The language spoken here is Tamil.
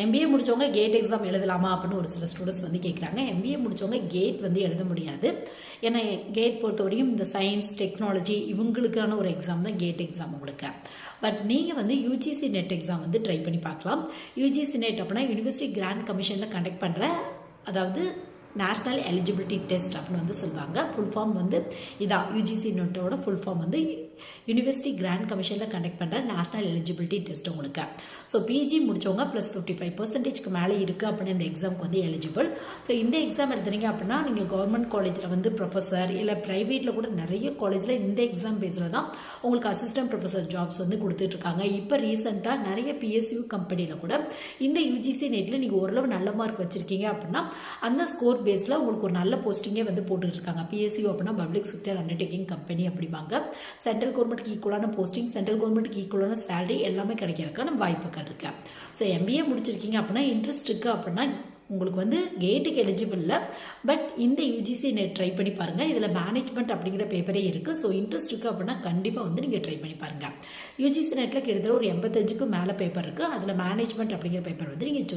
எம்பிஏ முடிச்சவங்க கேட் எக்ஸாம் எழுதலாமா அப்படின்னு ஒரு சில ஸ்டூடெண்ட்ஸ் வந்து கேட்குறாங்க. எம்பிஏ முடிச்சவங்க கேட் வந்து எழுத முடியாது. ஏன்னா கேட் பொறுத்தவரையும் இந்த சயின்ஸ் டெக்னாலஜி இவங்களுக்கான ஒரு எக்ஸாம் தான் கேட் எக்ஸாம் உங்களுக்கு. பட் நீங்கள் வந்து யூஜிசி நெட் எக்ஸாம் வந்து ட்ரை பண்ணி பார்க்கலாம். யூஜிசி நெட் அப்படின்னா யூனிவர்சிட்டி கிராண்ட் கமிஷனில் கண்டக்ட் பண்ணுற, அதாவது நேஷ்னல் எலிஜிபிலிட்டி டெஸ்ட் அப்படின்னு வந்து சொல்லுவாங்க. ஃபுல் ஃபார்ம் வந்து இதான், யூஜிசி நெட்டோட ஃபுல் ஃபார்ம் வந்து யூனிவர்சிட்டி கிராண்ட் கமிஷனில் கண்டக்ட் பண்ணுற நேஷ்னல் எலிஜிபிலிட்டி டெஸ்ட் உங்களுக்கு. ஸோ பிஜி முடிச்சவங்க ப்ளஸ் 55% மேலே இருக்குது அப்படின்னு இந்த எக்ஸாமுக்கு வந்து எலிஜிபிள். ஸோ இந்த எக்ஸாம் எடுத்துறீங்க அப்படின்னா நீங்கள் கவர்மெண்ட் காலேஜில் வந்து ப்ரொஃபஸர் இல்லை ப்ரைவேட்டில் கூட நிறைய காலேஜில் இந்த எக்ஸாம் பேஸில் தான் உங்களுக்கு அசிஸ்டன்ட் ப்ரொஃபஸர் ஜாப்ஸ் வந்து கொடுத்துட்ருக்காங்க. இப்போ ரீசெண்டாக நிறைய பிஎஸ்யூ கம்பெனியில் கூட இந்த யூஜிசி நெட்டில் நீங்கள் ஓரளவு நல்ல மார்க் வச்சுருக்கீங்க அப்படின்னா அந்த ஸ்கோர் பேஸில் உங்களுக்கு ஒரு நல்ல போஸ்டிங்கே வந்து போட்டுட்ருக்காங்க. பிஎஸ்யூ அப்படின்னா பப்ளிக் செக்டர் அண்டர்டேக்கிங் கம்பெனி அப்படிம்பாங்க. சென்ட்ரல் கவர்மெண்ட்டுக்கு ஈக்குவலான போஸ்டிங், சென்ட்ரல் கவர்மெண்ட்டுக்கு ஈக்குவலான சேலரி எல்லாமே கிடைக்கிறதுக்கான வாய்ப்புகள் இருக்கு. ஸோ எம்பிஏ முடிச்சிருக்கீங்க அப்படின்னா இன்ட்ரெஸ்ட் இருக்குது அப்படின்னா உங்களுக்கு வந்து கேட்டுக்கு எலிஜிபிள் இல்லை. பட் இந்த யூஜிசி நெட் ட்ரை பண்ணி பாருங்கள். இதில் மேனேஜ்மெண்ட் அப்படிங்கிற பேப்பரே இருக்குது. ஸோ இன்ட்ரெஸ்ட் இருக்குது அப்படின்னா கண்டிப்பாக வந்து நீங்கள் ட்ரை பண்ணி பாருங்கள். யூஜிசி நெட்டில் கிட்டத்தட்ட ஒரு 85க்கும் மேலே பேப்பர் இருக்குது. அதில் மேனேஜ்மெண்ட் அப்படிங்கிற பேப்பர் வந்து நீங்கள்